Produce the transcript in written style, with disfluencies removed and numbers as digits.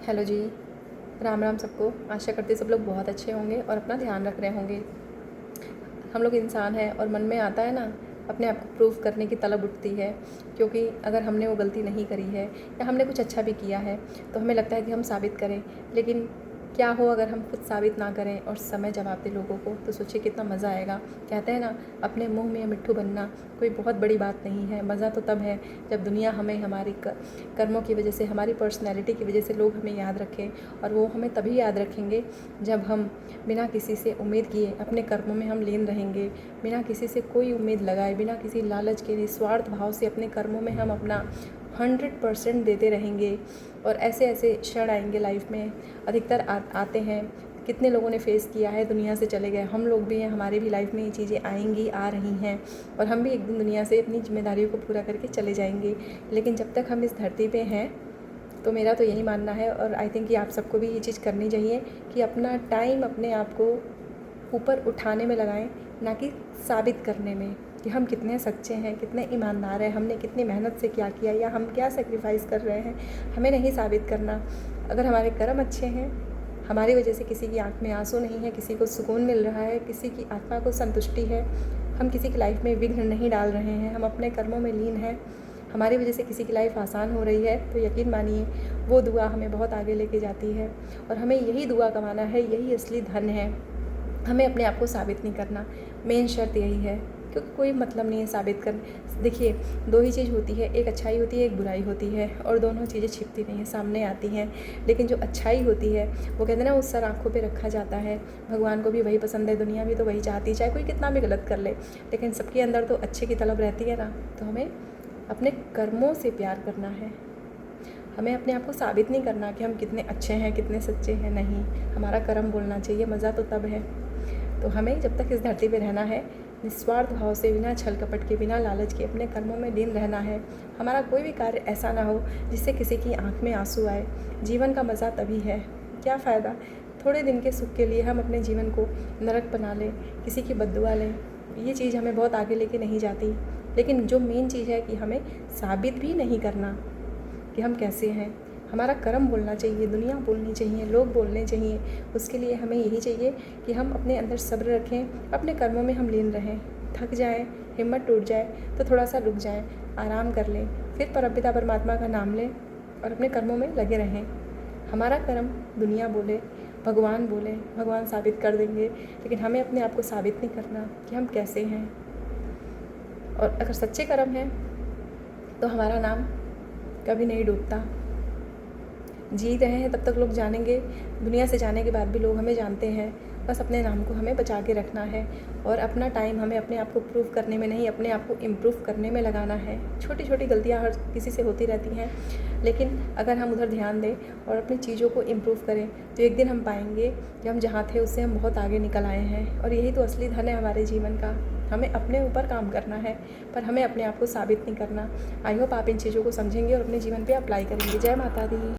Hello जी। राम राम सबको। आशा करती सब लोग बहुत अच्छे होंगे और अपना ध्यान रख रहे होंगे। हम लोग इंसान हैं और मन में आता है ना, अपने आप को प्रूव करने की तलब उठती है, क्योंकि अगर हमने वो गलती नहीं करी है या हमने कुछ अच्छा भी किया है तो हमें लगता है कि हम साबित करें। लेकिन क्या हो अगर हम खुद साबित ना करें और समय जवाब दे लोगों को, तो सोचिए कितना मज़ा आएगा। कहते हैं ना, अपने मुंह में मिट्ठू बनना कोई बहुत बड़ी बात नहीं है। मज़ा तो तब है जब दुनिया हमें हमारी कर्मों की वजह से, हमारी पर्सनैलिटी की वजह से लोग हमें याद रखें। और वो हमें तभी याद रखेंगे जब हम बिना किसी से उम्मीद किए अपने कर्मों में हम लीन रहेंगे, बिना किसी से कोई उम्मीद लगाए, बिना किसी लालच के, निस्वार्थ भाव से अपने कर्मों में हम अपना 100% देते रहेंगे। और ऐसे ऐसे क्षण आएंगे लाइफ में, अधिकतर आते हैं। कितने लोगों ने फेस किया है, दुनिया से चले गए, हम लोग भी हैं, हमारे भी लाइफ में ये चीज़ें आएंगी, आ रही हैं। और हम भी एक दिन दुनिया से अपनी जिम्मेदारियों को पूरा करके चले जाएंगे। लेकिन जब तक हम इस धरती पे हैं, तो मेरा तो यही मानना है, और आई थिंक कि आप सबको भी ये चीज़ करनी चाहिए कि अपना टाइम अपने आप को ऊपर उठाने में लगाएं, ना कि साबित करने में कि हम कितने सच्चे हैं, कितने ईमानदार हैं, हमने कितनी मेहनत से क्या किया या हम क्या सेक्रीफाइस कर रहे हैं। हमें नहीं साबित करना। अगर हमारे कर्म अच्छे हैं, हमारी वजह से किसी की आँख में आंसू नहीं है, किसी को सुकून मिल रहा है, किसी की आत्मा को संतुष्टि है, हम किसी की लाइफ में विघ्न नहीं डाल रहे हैं, हम अपने कर्मों में लीन हैं, हमारी वजह से किसी की लाइफ आसान हो रही है, तो यकीन मानिए वो दुआ हमें बहुत आगे लेके जाती है। और हमें यही दुआ कमाना है, यही असली धन है। हमें अपने आप को साबित नहीं करना। मेन शर्त यही है, क्योंकि कोई मतलब नहीं है साबित करने। देखिए, दो ही चीज़ होती है, एक अच्छाई होती है, एक बुराई होती है, और दोनों चीज़ें छिपती नहीं हैं, सामने आती हैं। लेकिन जो अच्छाई होती है, वो कहते हैं ना, उस सर आँखों पे रखा जाता है। भगवान को भी वही पसंद है, दुनिया भी तो वही चाहती है, चाहे कोई कितना भी गलत कर ले, लेकिन सबके अंदर तो अच्छे की तलब रहती है ना। तो हमें अपने कर्मों से प्यार करना है। हमें अपने आप को साबित नहीं करना कि हम कितने अच्छे हैं, कितने सच्चे हैं। नहीं, हमारा कर्म बोलना चाहिए। मज़ा तो तब है। तो हमें जब तक इस धरती पे रहना है, निस्वार्थ भाव से, बिना छल कपट के, बिना लालच के अपने कर्मों में लीन रहना है। हमारा कोई भी कार्य ऐसा ना हो जिससे किसी की आंख में आंसू आए। जीवन का मज़ा तभी है। क्या फ़ायदा थोड़े दिन के सुख के लिए हम अपने जीवन को नरक बना लें, किसी की बद्दुआ लें। ये चीज़ हमें बहुत आगे लेके नहीं जाती। लेकिन जो मेन चीज़ है कि हमें साबित भी नहीं करना कि हम कैसे हैं। हमारा कर्म बोलना चाहिए, दुनिया बोलनी चाहिए, लोग बोलने चाहिए। उसके लिए हमें यही चाहिए कि हम अपने अंदर सब्र रखें, अपने कर्मों में हम लीन रहें। थक जाएं, हिम्मत टूट जाए तो थोड़ा सा रुक जाएं, आराम कर लें, फिर परमपिता परमात्मा का नाम लें और अपने कर्मों में लगे रहें। हमारा कर्म दुनिया बोले, भगवान बोले, भगवान साबित कर देंगे, लेकिन हमें अपने आप को साबित नहीं करना कि हम कैसे हैं। और अगर सच्चे कर्म हैं तो हमारा नाम कभी नहीं डूबता। जी रहे हैं तब तक लोग जानेंगे, दुनिया से जाने के बाद भी लोग हमें जानते हैं। बस अपने नाम को हमें बचा के रखना है, और अपना टाइम हमें अपने आप को प्रूव करने में नहीं, अपने आप को इम्प्रूव करने में लगाना है। छोटी छोटी गलतियाँ हर किसी से होती रहती हैं, लेकिन अगर हम उधर ध्यान दें और अपनी चीज़ों को इम्प्रूव करें, तो एक दिन हम पाएंगे कि हम जहाँ थे उससे हम बहुत आगे निकल आए हैं। और यही तो असली धन है हमारे जीवन का। हमें अपने ऊपर काम करना है, पर हमें अपने आप को साबित नहीं करना। आई होप आप इन चीज़ों को समझेंगे और अपने जीवन पे अप्लाई करेंगे। जय माता दी।